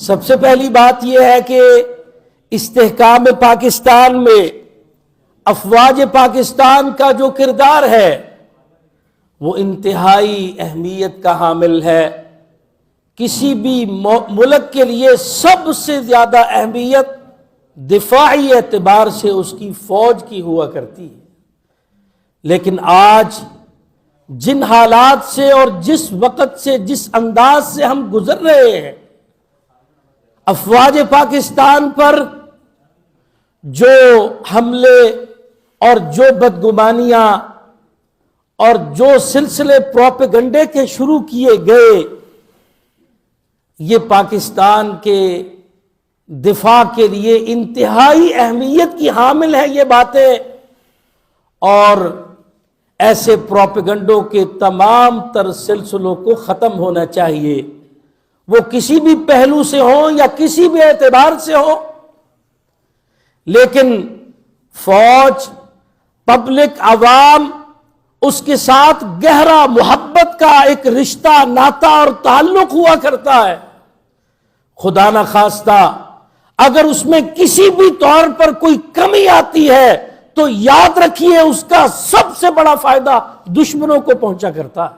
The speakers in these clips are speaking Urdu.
سب سے پہلی بات یہ ہے کہ استحکام پاکستان میں افواج پاکستان کا جو کردار ہے وہ انتہائی اہمیت کا حامل ہے۔ کسی بھی ملک کے لیے سب سے زیادہ اہمیت دفاعی اعتبار سے اس کی فوج کی ہوا کرتی ہے، لیکن آج جن حالات سے اور جس وقت سے جس انداز سے ہم گزر رہے ہیں، افواج پاکستان پر جو حملے اور جو بدگمانیاں اور جو سلسلے پروپیگنڈے کے شروع کیے گئے، یہ پاکستان کے دفاع کے لیے انتہائی اہمیت کی حامل ہے یہ باتیں، اور ایسے پروپیگنڈوں کے تمام تر سلسلوں کو ختم ہونا چاہیے، وہ کسی بھی پہلو سے ہوں یا کسی بھی اعتبار سے ہوں۔ لیکن فوج، پبلک، عوام، اس کے ساتھ گہرا محبت کا ایک رشتہ، ناتا اور تعلق ہوا کرتا ہے۔ خدا نہ خواستہ اگر اس میں کسی بھی طور پر کوئی کمی آتی ہے تو یاد رکھیے اس کا سب سے بڑا فائدہ دشمنوں کو پہنچا کرتا ہے۔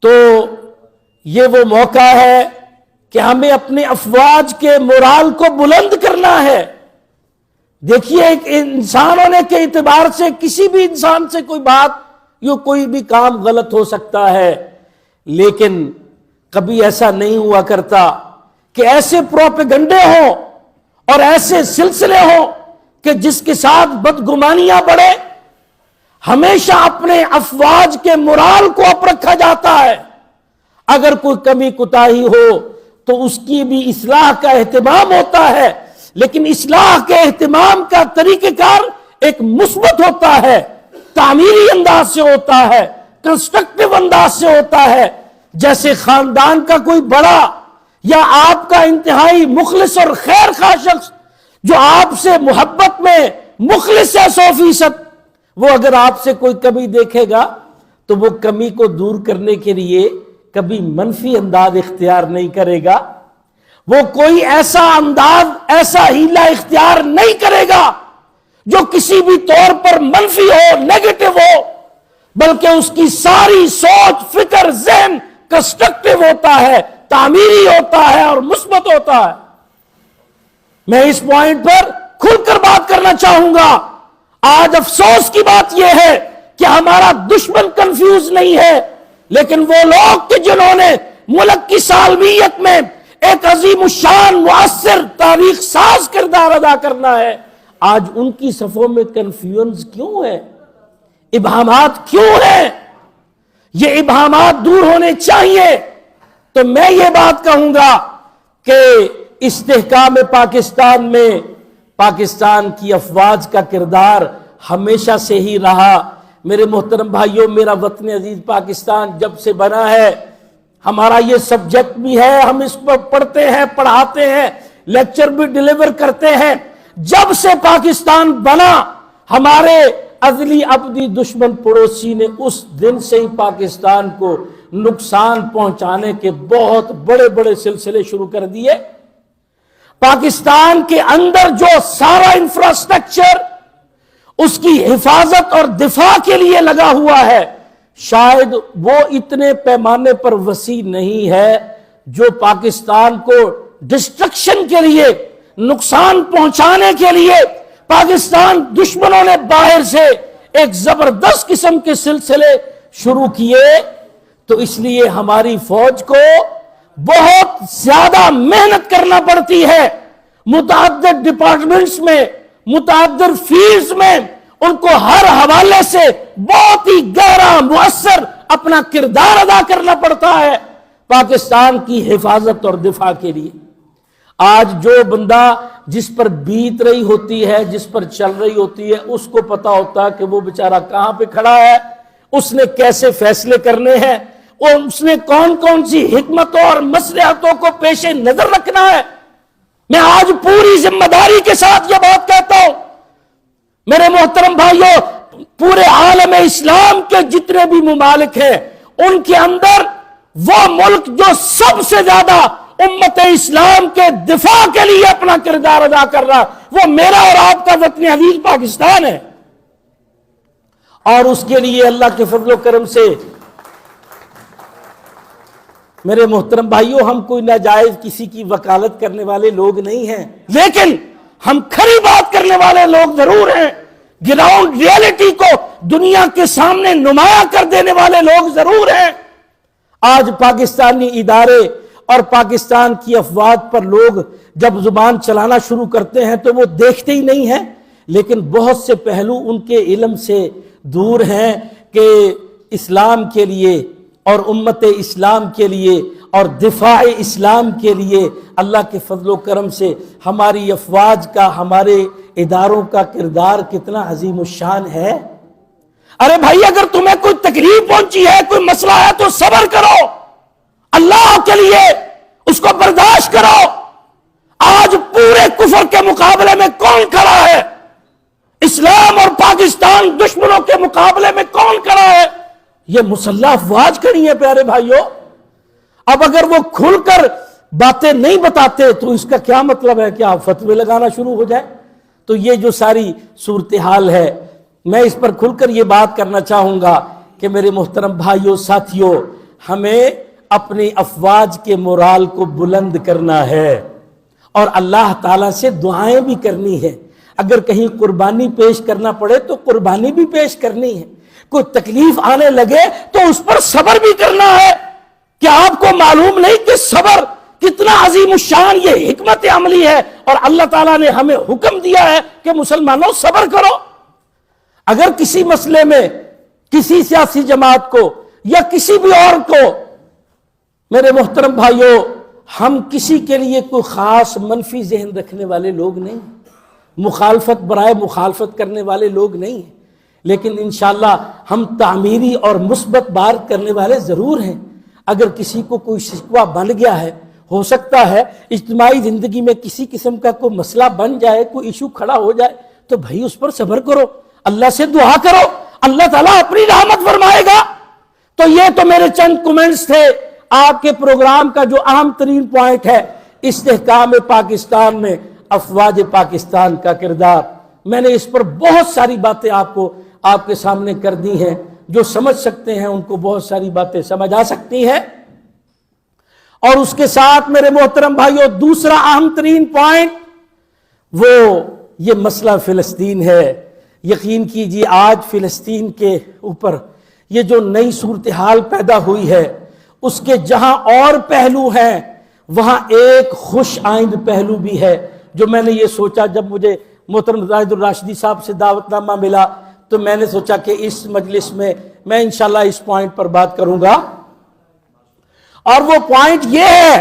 تو یہ وہ موقع ہے کہ ہمیں اپنے افواج کے مورال کو بلند کرنا ہے۔ دیکھیے، ایک انسان ہونے کے اعتبار سے کسی بھی انسان سے کوئی بات یا کوئی بھی کام غلط ہو سکتا ہے، لیکن کبھی ایسا نہیں ہوا کرتا کہ ایسے پروپیگنڈے ہوں اور ایسے سلسلے ہوں کہ جس کے ساتھ بدگمانیاں بڑھے۔ ہمیشہ اپنے افواج کے مورال کو اپ رکھا جاتا ہے۔ اگر کوئی کمی کوتاہی ہو تو اس کی بھی اصلاح کا اہتمام ہوتا ہے، لیکن اصلاح کے اہتمام کا طریقہ کار ایک مثبت ہوتا ہے، تعمیری انداز سے ہوتا ہے، کنسٹرکٹیو انداز سے ہوتا ہے۔ جیسے خاندان کا کوئی بڑا یا آپ کا انتہائی مخلص اور خیر خواہ شخص جو آپ سے محبت میں مخلص ہے 100%، وہ اگر آپ سے کوئی کمی دیکھے گا تو وہ کمی کو دور کرنے کے لیے کبھی منفی انداز اختیار نہیں کرے گا، وہ کوئی ایسا انداز، ایسا ہیلا اختیار نہیں کرے گا جو کسی بھی طور پر منفی ہو، نیگیٹو ہو، بلکہ اس کی ساری سوچ، فکر، ذہن کنسٹرکٹیو ہوتا ہے، تعمیری ہوتا ہے اور مثبت ہوتا ہے۔ میں اس پوائنٹ پر کھل کر بات کرنا چاہوں گا۔ آج افسوس کی بات یہ ہے کہ ہمارا دشمن کنفیوز نہیں ہے، لیکن وہ لوگ کہ جنہوں نے ملک کی سالمیت میں ایک عظیم الشان، مؤثر، تاریخ ساز کردار ادا کرنا ہے، آج ان کی صفوں میں کنفیوژن کیوں ہے؟ ابہامات کیوں ہیں؟ یہ ابہامات دور ہونے چاہیے۔ تو میں یہ بات کہوں گا کہ استحکام پاکستان میں پاکستان کی افواج کا کردار ہمیشہ سے ہی رہا۔ میرے محترم بھائیوں، میرا وطن عزیز پاکستان جب سے بنا ہے، ہمارا یہ سبجیکٹ بھی ہے، ہم اس پر پڑھتے ہیں، پڑھاتے ہیں، لیکچر بھی ڈیلیور کرتے ہیں۔ جب سے پاکستان بنا، ہمارے ازلی ابدی دشمن پڑوسی نے اس دن سے ہی پاکستان کو نقصان پہنچانے کے بہت بڑے بڑے سلسلے شروع کر دیے۔ پاکستان کے اندر جو سارا انفراسٹرکچر اس کی حفاظت اور دفاع کے لیے لگا ہوا ہے، شاید وہ اتنے پیمانے پر وسیع نہیں ہے جو پاکستان کو ڈسٹرکشن کے لیے، نقصان پہنچانے کے لیے پاکستان دشمنوں نے باہر سے ایک زبردست قسم کے سلسلے شروع کیے۔ تو اس لیے ہماری فوج کو بہت زیادہ محنت کرنا پڑتی ہے، متعدد ڈپارٹمنٹس میں، متعدد فیلڈز میں ان کو ہر حوالے سے بہت ہی گہرا، مؤثر اپنا کردار ادا کرنا پڑتا ہے پاکستان کی حفاظت اور دفاع کے لیے۔ آج جو بندہ جس پر بیت رہی ہوتی ہے، جس پر چل رہی ہوتی ہے، اس کو پتا ہوتا ہے کہ وہ بیچارہ کہاں پہ کھڑا ہے، اس نے کیسے فیصلے کرنے ہیں، اور اس نے کون کون سی حکمتوں اور مصلحتوں کو پیش نظر رکھنا ہے۔ میں آج پوری ذمہ داری کے ساتھ یہ بات کہتا ہوں، میرے محترم بھائیوں، پورے عالم اسلام کے جتنے بھی ممالک ہیں، ان کے اندر وہ ملک جو سب سے زیادہ امت اسلام کے دفاع کے لیے اپنا کردار ادا کر رہا، وہ میرا اور آپ کا وطن عزیز پاکستان ہے، اور اس کے لیے اللہ کے فضل و کرم سے میرے محترم بھائیوں، ہم کوئی ناجائز کسی کی وکالت کرنے والے لوگ نہیں ہیں، لیکن ہم کھری بات کرنے والے لوگ ضرور ہیں، گراؤنڈ ریئلٹی کو دنیا کے سامنے نمایاں کر دینے والے لوگ ضرور ہیں۔ آج پاکستانی ادارے اور پاکستان کی افواج پر لوگ جب زبان چلانا شروع کرتے ہیں تو وہ دیکھتے ہی نہیں ہیں، لیکن بہت سے پہلو ان کے علم سے دور ہیں کہ اسلام کے لیے اور امت اسلام کے لیے اور دفاع اسلام کے لیے اللہ کے فضل و کرم سے ہماری افواج کا، ہمارے اداروں کا کردار کتنا عظیم الشان ہے۔ ارے بھائی، اگر تمہیں کوئی تکلیف پہنچی ہے، کوئی مسئلہ ہے تو صبر کرو، اللہ کے لیے اس کو برداشت کرو۔ آج پورے کفر کے مقابلے میں کون کھڑا ہے؟ اسلام اور پاکستان دشمنوں کے مقابلے میں کون کھڑا ہے؟ یہ مسلح افواج کھڑی ہیں پیارے بھائیوں۔ اب اگر وہ کھل کر باتیں نہیں بتاتے تو اس کا کیا مطلب ہے کہ آپ فتوے لگانا شروع ہو جائے؟ تو یہ جو ساری صورتحال ہے، میں اس پر کھل کر یہ بات کرنا چاہوں گا کہ میرے محترم بھائیوں، ساتھیوں، ہمیں اپنی افواج کے مورال کو بلند کرنا ہے اور اللہ تعالیٰ سے دعائیں بھی کرنی ہے۔ اگر کہیں قربانی پیش کرنا پڑے تو قربانی بھی پیش کرنی ہے، کوئی تکلیف آنے لگے تو اس پر صبر بھی کرنا ہے۔ کیا آپ کو معلوم نہیں کہ صبر کتنا عظیم الشان یہ حکمت عملی ہے، اور اللہ تعالیٰ نے ہمیں حکم دیا ہے کہ مسلمانوں صبر کرو۔ اگر کسی مسئلے میں کسی سیاسی جماعت کو یا کسی بھی اور کو، میرے محترم بھائیوں، ہم کسی کے لیے کوئی خاص منفی ذہن رکھنے والے لوگ نہیں، مخالفت برائے مخالفت کرنے والے لوگ نہیں ہیں، لیکن انشاءاللہ ہم تعمیری اور مثبت بات کرنے والے ضرور ہیں۔ اگر کسی کو کوئی شکوہ بن گیا ہے، ہو سکتا ہے اجتماعی زندگی میں کسی قسم کا کوئی مسئلہ بن جائے، کوئی ایشو کھڑا ہو جائے، تو بھائی اس پر صبر کرو، اللہ سے دعا کرو، اللہ تعالیٰ اپنی رحمت فرمائے گا۔ تو یہ تو میرے چند کمنٹس تھے آپ کے پروگرام کا جو اہم ترین پوائنٹ ہے، استحکام پاکستان میں افواج پاکستان کا کردار۔ میں نے اس پر بہت ساری باتیں آپ کے سامنے کر دی ہیں، جو سمجھ سکتے ہیں ان کو بہت ساری باتیں سمجھ آ سکتی ہیں۔ اور اس کے ساتھ میرے محترم بھائیوں، دوسرا اہم ترین پوائنٹ وہ یہ مسئلہ فلسطین ہے۔ یقین کیجیے آج فلسطین کے اوپر یہ جو نئی صورتحال پیدا ہوئی ہے، اس کے جہاں اور پہلو ہیں وہاں ایک خوش آئند پہلو بھی ہے، جو میں نے یہ سوچا جب مجھے محترم زاہد الراشدی صاحب سے دعوت نامہ ملا تو میں نے سوچا کہ اس مجلس میں انشاءاللہ اس پوائنٹ پر بات کروں گا، اور وہ پوائنٹ یہ ہے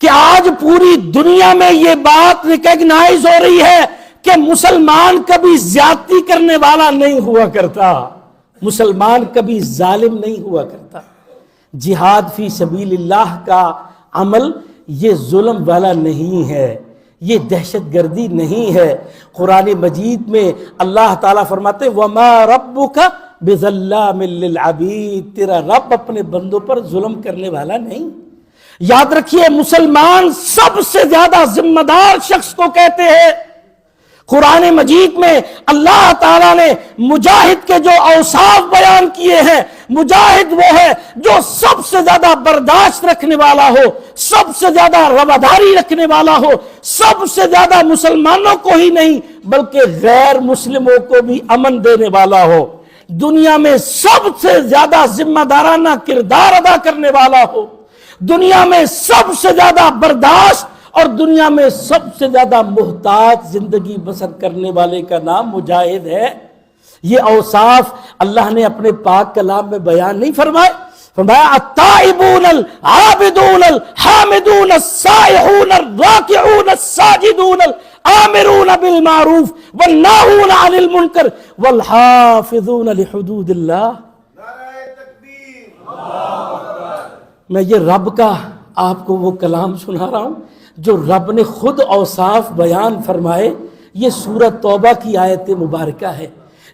کہ آج پوری دنیا میں یہ بات ریکگنائز ہو رہی ہے کہ مسلمان کبھی زیادتی کرنے والا نہیں ہوا کرتا، مسلمان کبھی ظالم نہیں ہوا کرتا۔ جہاد فی سبیل اللہ کا عمل یہ ظلم والا نہیں ہے، یہ دہشت گردی نہیں ہے۔ قرآن مجید میں اللہ تعالیٰ فرماتے وَمَا رَبُّكَ بِظَلَّامٍ لِّلْعَبِيدِ، تیرا رب اپنے بندوں پر ظلم کرنے والا نہیں۔ یاد رکھیے، مسلمان سب سے زیادہ ذمہ دار شخص کو کہتے ہیں۔ قرآن مجید میں اللہ تعالیٰ نے مجاہد کے جو اوصاف بیان کیے ہیں، مجاہد وہ ہے جو سب سے زیادہ برداشت رکھنے والا ہو، سب سے زیادہ رواداری رکھنے والا ہو، سب سے زیادہ مسلمانوں کو ہی نہیں بلکہ غیر مسلموں کو بھی امن دینے والا ہو، دنیا میں سب سے زیادہ ذمہ دارانہ کردار ادا کرنے والا ہو، دنیا میں سب سے زیادہ برداشت اور دنیا میں سب سے زیادہ محتاط زندگی بسر کرنے والے کا نام مجاہد ہے۔ یہ اوصاف اللہ نے اپنے پاک کلام میں بیان نہیں فرمائے؟ فرمایا التائبون العابدون الحامدون السائحون الراکعون الساجدون الآمرون بالمعروف والناہون عن المنکر والحافظون لحدود اللہ۔ میں یہ رب کا آپ کو وہ کلام سنا رہا ہوں جو رب نے خود اوصاف بیان فرمائے۔ یہ سورۃ توبہ کی آیت مبارکہ ہے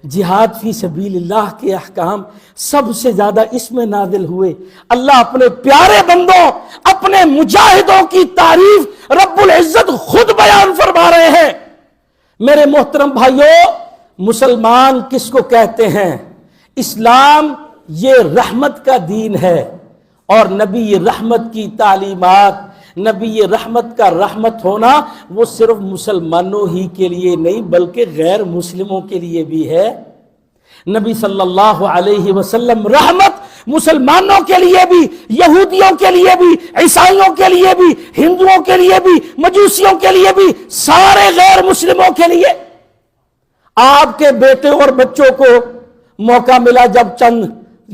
جہاد فی سبیل اللہ کے احکام سب سے زیادہ اس میں نازل ہوئے۔ اللہ اپنے پیارے بندوں، اپنے مجاہدوں کی تعریف رب العزت خود بیان فرما رہے ہیں۔ میرے محترم بھائیوں، مسلمان کس کو کہتے ہیں؟ اسلام یہ رحمت کا دین ہے، اور نبی رحمت کی تعلیمات، نبی رحمت کا رحمت ہونا وہ صرف مسلمانوں ہی کے لیے نہیں بلکہ غیر مسلموں کے لیے بھی ہے۔ نبی صلی اللہ علیہ وسلم رحمت مسلمانوں کے لیے بھی، یہودیوں کے لیے بھی، عیسائیوں کے لیے بھی، ہندوؤں کے لیے بھی، مجوسیوں کے لیے بھی، سارے غیر مسلموں کے لیے۔ آپ کے بیٹے اور بچوں کو موقع ملا جب چند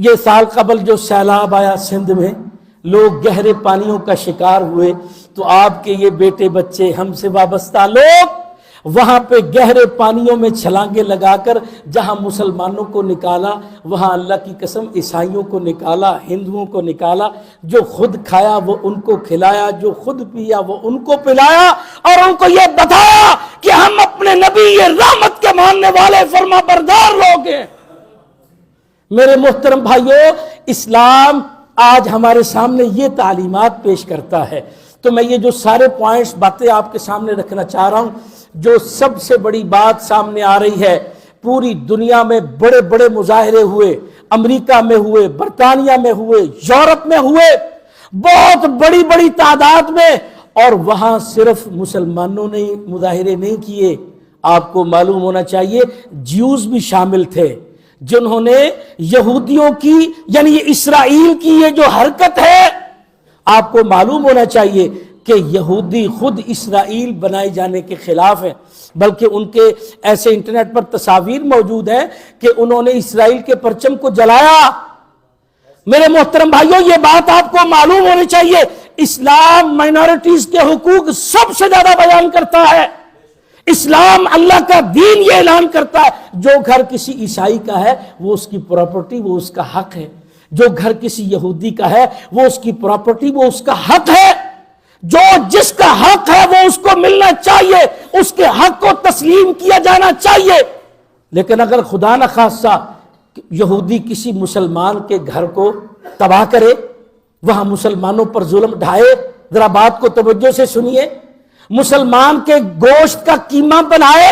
یہ سال قبل جو سیلاب آیا سندھ میں، لوگ گہرے پانیوں کا شکار ہوئے، تو آپ کے یہ بیٹے بچے ہم سے وابستہ لوگ وہاں پہ گہرے پانیوں میں چھلانگیں لگا کر جہاں مسلمانوں کو نکالا، وہاں اللہ کی قسم عیسائیوں کو نکالا، ہندوؤں کو نکالا۔ جو خود کھایا وہ ان کو کھلایا، جو خود پیا وہ ان کو پلایا، اور ان کو یہ بتایا کہ ہم اپنے نبی یہ رحمت کے ماننے والے فرما بردار لوگ ہیں۔ میرے محترم بھائیوں، اسلام آج ہمارے سامنے یہ تعلیمات پیش کرتا ہے۔ تو میں یہ جو سارے پوائنٹس باتیں آپ کے سامنے رکھنا چاہ رہا ہوں، جو سب سے بڑی بات سامنے آ رہی ہے، پوری دنیا میں بڑے بڑے مظاہرے ہوئے، امریکہ میں ہوئے، برطانیہ میں ہوئے، یورپ میں ہوئے، بہت بڑی بڑی تعداد میں، اور وہاں صرف مسلمانوں نے مظاہرے نہیں کیے، آپ کو معلوم ہونا چاہیے جیوز بھی شامل تھے، جنہوں نے یہودیوں کی یعنی اسرائیل کی یہ جو حرکت ہے، آپ کو معلوم ہونا چاہیے کہ یہودی خود اسرائیل بنائے جانے کے خلاف ہیں، بلکہ ان کے ایسے انٹرنیٹ پر تصاویر موجود ہیں کہ انہوں نے اسرائیل کے پرچم کو جلایا۔ میرے محترم بھائیوں، یہ بات آپ کو معلوم ہونی چاہیے، اسلام مائنورٹیز کے حقوق سب سے زیادہ بیان کرتا ہے۔ اسلام اللہ کا دین یہ اعلان کرتا ہے، جو گھر کسی عیسائی کا ہے وہ اس کی پراپرٹی، وہ اس کا حق ہے۔ جو گھر کسی یہودی کا ہے وہ اس کی پراپرٹی، وہ اس کا حق ہے۔ جو جس کا حق ہے وہ اس کو ملنا چاہیے، اس کے حق کو تسلیم کیا جانا چاہیے۔ لیکن اگر خدا نخواستہ یہودی کسی مسلمان کے گھر کو تباہ کرے، وہاں مسلمانوں پر ظلم ڈھائے، ذرا بات کو توجہ سے سنیے، مسلمان کے گوشت کا قیمہ بنائے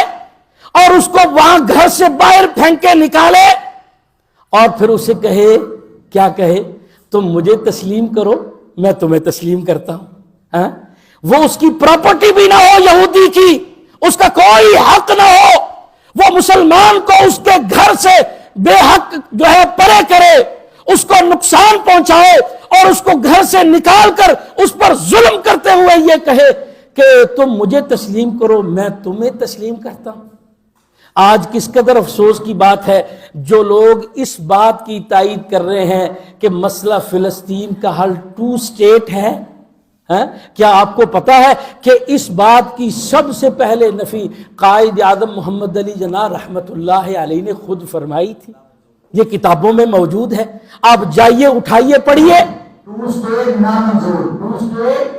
اور اس کو وہاں گھر سے باہر پھینکے نکالے، اور پھر اسے کہے، کیا کہے، تم مجھے تسلیم کرو میں تمہیں تسلیم کرتا ہوں۔ وہ اس کی پراپرٹی بھی نہ ہو یہودی کی، اس کا کوئی حق نہ ہو، وہ مسلمان کو اس کے گھر سے بے حق جو ہے پرے کرے، اس کو نقصان پہنچائے، اور اس کو گھر سے نکال کر اس پر ظلم کرتے ہوئے یہ کہے کہ تم مجھے تسلیم کرو میں تمہیں تسلیم کرتا ہوں۔ آج کس قدر افسوس کی بات ہے جو لوگ اس بات کی تائید کر رہے ہیں کہ مسئلہ فلسطین کا حل 2 اسٹیٹ ہے۔ کیا آپ کو پتا ہے کہ اس بات کی سب سے پہلے نفی قائد اعظم محمد علی جناح رحمت اللہ علیہ نے خود فرمائی تھی؟ یہ کتابوں میں موجود ہے، آپ جائیے اٹھائیے پڑھیے۔ 2 اسٹیٹ نامنظور، 2 اسٹیٹ۔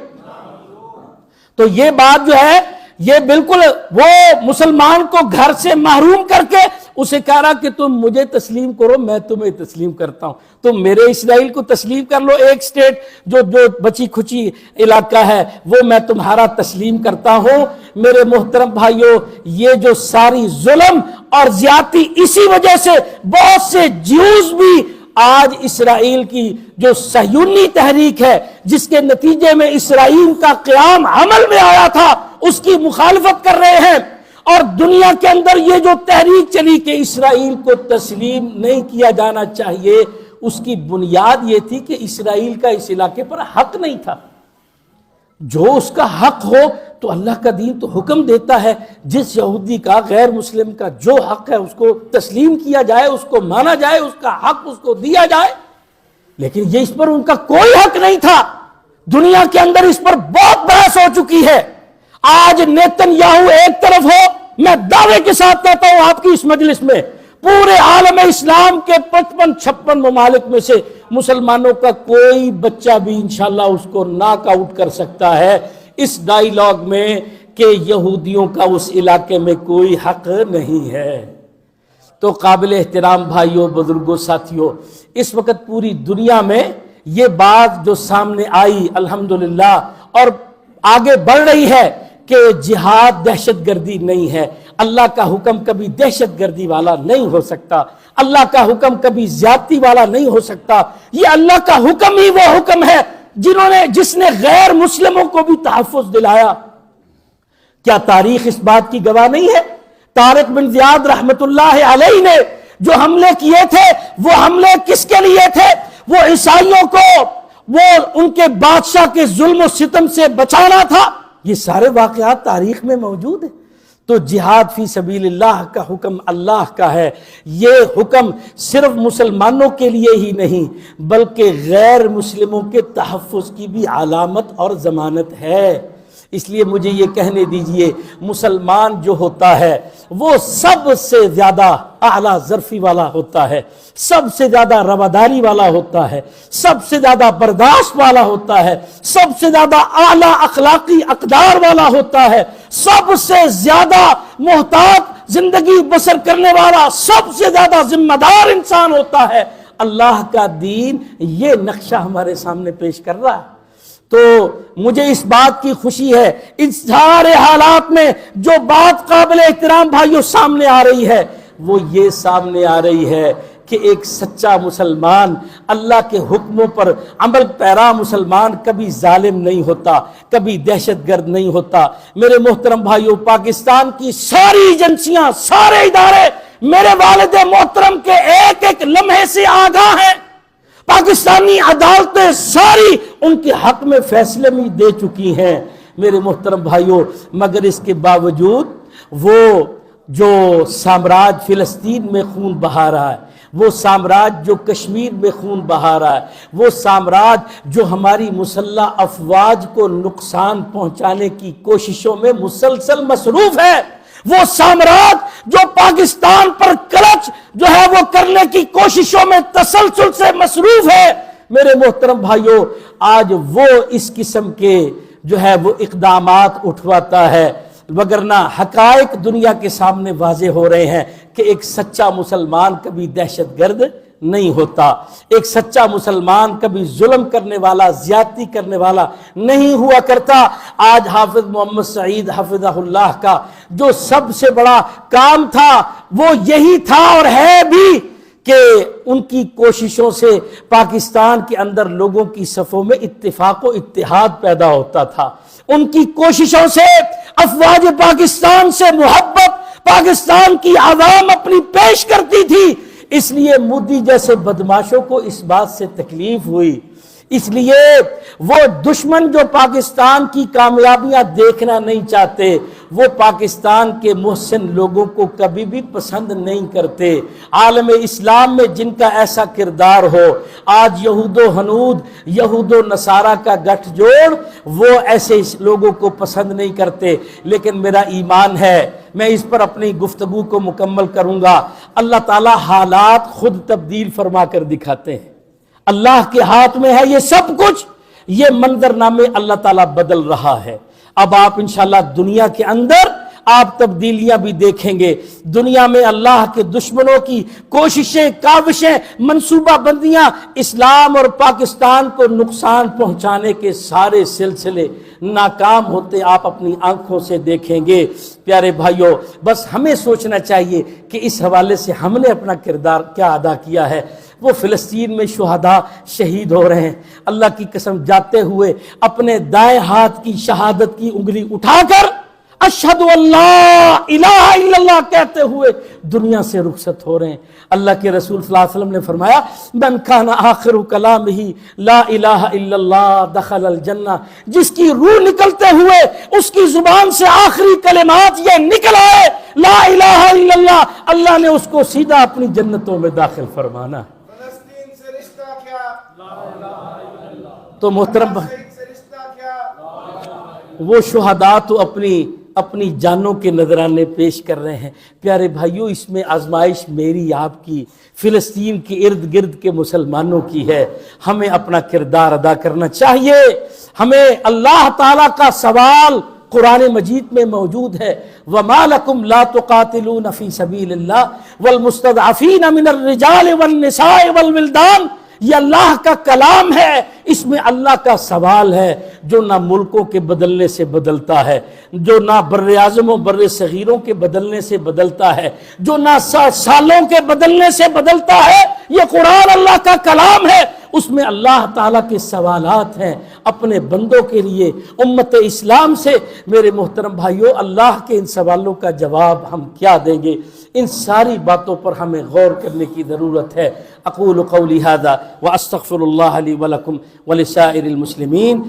تو یہ بات جو ہے یہ بالکل وہ مسلمان کو گھر سے محروم کر کے اسے کہہ رہا کہ تم مجھے تسلیم کرو میں تمہیں تسلیم کرتا ہوں، تم میرے اسرائیل کو تسلیم کر لو، ایک اسٹیٹ جو بچی کھچی علاقہ ہے وہ میں تمہارا تسلیم کرتا ہوں۔ میرے محترم بھائیوں، یہ جو ساری ظلم اور زیادتی اسی وجہ سے بہت سے جیوز بھی آج اسرائیل کی جو صہیونی تحریک ہے جس کے نتیجے میں اسرائیل کا قیام عمل میں آیا تھا اس کی مخالفت کر رہے ہیں، اور دنیا کے اندر یہ جو تحریک چلی کہ اسرائیل کو تسلیم نہیں کیا جانا چاہیے، اس کی بنیاد یہ تھی کہ اسرائیل کا اس علاقے پر حق نہیں تھا۔ جو اس کا حق ہو تو اللہ کا دین تو حکم دیتا ہے جس یہودی کا غیر مسلم کا جو حق ہے اس کو تسلیم کیا جائے، اس کو مانا جائے، اس کا حق اس کو دیا جائے، لیکن یہ اس پر ان کا کوئی حق نہیں تھا۔ دنیا کے اندر اس پر بہت بحث ہو چکی ہے۔ آج نیتن یاہو ایک طرف ہو، میں دعوے کے ساتھ کہتا ہوں آپ کی اس مجلس میں پورے عالم اسلام کے 55-56 ممالک میں سے مسلمانوں کا کوئی بچہ بھی انشاءاللہ اس کو ناک آؤٹ کر سکتا ہے اس ڈائیلاگ میں کہ یہودیوں کا اس علاقے میں کوئی حق نہیں ہے۔ تو قابل احترام بھائیوں، بزرگوں، ساتھیوں، اس وقت پوری دنیا میں یہ بات جو سامنے آئی الحمدللہ اور آگے بڑھ رہی ہے کہ جہاد دہشت گردی نہیں ہے، اللہ کا حکم کبھی دہشت گردی والا نہیں ہو سکتا، اللہ کا حکم کبھی زیادتی والا نہیں ہو سکتا، یہ اللہ کا حکم ہی وہ حکم ہے جس نے غیر مسلموں کو بھی تحفظ دلایا۔ کیا تاریخ اس بات کی گواہ نہیں ہے؟ طارق بن زیاد رحمت اللہ علیہ نے جو حملے کیے تھے، وہ حملے کس کے لیے تھے؟ وہ عیسائیوں کو وہ ان کے بادشاہ کے ظلم و ستم سے بچانا تھا۔ یہ سارے واقعات تاریخ میں موجود ہیں۔ تو جہاد فی سبیل اللہ کا حکم اللہ کا ہے، یہ حکم صرف مسلمانوں کے لیے ہی نہیں بلکہ غیر مسلموں کے تحفظ کی بھی علامت اور ضمانت ہے۔ اس لیے مجھے یہ کہنے دیجئے، مسلمان جو ہوتا ہے وہ سب سے زیادہ اعلیٰ ظرفی والا ہوتا ہے، سب سے زیادہ رواداری والا ہوتا ہے، سب سے زیادہ برداشت والا ہوتا ہے، سب سے زیادہ اعلیٰ اخلاقی اقدار والا ہوتا ہے، سب سے زیادہ محتاط زندگی بسر کرنے والا، سب سے زیادہ ذمہ دار انسان ہوتا ہے۔ اللہ کا دین یہ نقشہ ہمارے سامنے پیش کر رہا ہے۔ تو مجھے اس بات کی خوشی ہے، ان سارے حالات میں جو بات قابل احترام بھائیوں سامنے آ رہی ہے وہ یہ سامنے آ رہی ہے کہ ایک سچا مسلمان، اللہ کے حکموں پر عمل پیرا مسلمان کبھی ظالم نہیں ہوتا، کبھی دہشت گرد نہیں ہوتا۔ میرے محترم بھائیوں، پاکستان کی ساری ایجنسیاں، سارے ادارے میرے والد محترم کے ایک ایک لمحے سے آگاہ ہیں۔ پاکستانی عدالتیں ساری ان کے حق میں فیصلے بھی دے چکی ہیں میرے محترم بھائیوں، مگر اس کے باوجود وہ جو سامراج فلسطین میں خون بہا رہا ہے، وہ سامراج جو کشمیر میں خون بہا رہا ہے، وہ سامراج جو ہماری مسلح افواج کو نقصان پہنچانے کی کوششوں میں مسلسل مصروف ہے، وہ سامراج جو پاکستان پر کلچ جو ہے وہ کرنے کی کوششوں میں تسلسل سے مصروف ہے، میرے محترم بھائیوں، آج وہ اس قسم کے جو ہے وہ اقدامات اٹھواتا ہے، وگرنہ حقائق دنیا کے سامنے واضح ہو رہے ہیں کہ ایک سچا مسلمان کبھی دہشت گرد نہیں ہوتا، ایک سچا مسلمان کبھی ظلم کرنے والا، زیادتی کرنے والا نہیں ہوا کرتا۔ آج حافظ محمد سعید حفظہ اللہ کا جو سب سے بڑا کام تھا وہ یہی تھا اور ہے بھی کہ ان کی کوششوں سے پاکستان کے اندر لوگوں کی صفوں میں اتفاق و اتحاد پیدا ہوتا تھا، ان کی کوششوں سے افواج پاکستان سے محبت پاکستان کی عوام اپنی پیش کرتی تھی۔ اس لیے مودی جیسے بدماشوں کو اس بات سے تکلیف ہوئی، اس لیے وہ دشمن جو پاکستان کی کامیابیاں دیکھنا نہیں چاہتے وہ پاکستان کے محسن لوگوں کو کبھی بھی پسند نہیں کرتے۔ عالم اسلام میں جن کا ایسا کردار ہو، آج یہود و ہنود، یہود و نصارہ کا گٹھ جوڑ، وہ ایسے لوگوں کو پسند نہیں کرتے۔ لیکن میرا ایمان ہے، میں اس پر اپنی گفتگو کو مکمل کروں گا، اللہ تعالی حالات خود تبدیل فرما کر دکھاتے ہیں، اللہ کے ہاتھ میں ہے یہ سب کچھ، یہ منظرنامے اللہ تعالیٰ بدل رہا ہے۔ اب آپ انشاءاللہ دنیا کے اندر آپ تبدیلیاں بھی دیکھیں گے، دنیا میں اللہ کے دشمنوں کی کوششیں، کاوشیں، منصوبہ بندیاں، اسلام اور پاکستان کو نقصان پہنچانے کے سارے سلسلے ناکام ہوتے آپ اپنی آنکھوں سے دیکھیں گے۔ پیارے بھائیوں، بس ہمیں سوچنا چاہیے کہ اس حوالے سے ہم نے اپنا کردار کیا ادا کیا ہے۔ وہ فلسطین میں شہداء شہید ہو رہے ہیں، اللہ کی قسم جاتے ہوئے اپنے دائیں ہاتھ کی شہادت کی انگلی اٹھا کر اشہد اللہ الہ الا اللہ کہتے ہوئے دنیا سے رخصت ہو رہے ہیں۔ اللہ کے رسول صلی اللہ علیہ وسلم نے فرمایا من کان آخر کلامہ لا الہ الا اللہ دخل الجنہ، جس کی روح نکلتے ہوئے اس کی زبان سے آخری کلمات یہ نکل آئے لا الہ الا اللہ، اللہ نے اس کو سیدھا اپنی جنتوں میں داخل فرمانا۔ فلسطین سے رشتہ کیا، تو محترم سے رشتہ کیا، وہ شہداء تو اپنی جانوں کے نذرانے پیش کر رہے ہیں۔ پیارے بھائیوں، اس میں آزمائش میری آپ کی، فلسطین کے ارد گرد کے مسلمانوں کی ہے۔ ہمیں اپنا کردار ادا کرنا چاہیے، ہمیں اللہ تعالیٰ کا سوال قرآن مجید میں موجود ہے، وَمَا لَكُمْ لَا تُقَاتِلُونَ فِي سَبِيلِ اللَّهِ وَالْمُسْتَضْعَفِينَ مِنَ الرِّجَالِ وَالنِّسَاءِ وَالْوِلْدَانِ، یہ اللہ کا کلام ہے، اس میں اللہ کا سوال ہے جو نہ ملکوں کے بدلنے سے بدلتا ہے، جو نہ بر اعظم و بر صغیروں کے بدلنے سے بدلتا ہے، جو نہ سالوں کے بدلنے سے بدلتا ہے۔ یہ قرآن اللہ کا کلام ہے، اس میں اللہ تعالیٰ کے سوالات ہیں اپنے بندوں کے لیے، امت اسلام سے۔ میرے محترم بھائیوں، اللہ کے ان سوالوں کا جواب ہم کیا دیں گے؟ ان ساری باتوں پر ہمیں غور کرنے کی ضرورت ہے۔ اقول قولی ھذا واستغفر اللہ لی ولکم ولسائر المسلمین۔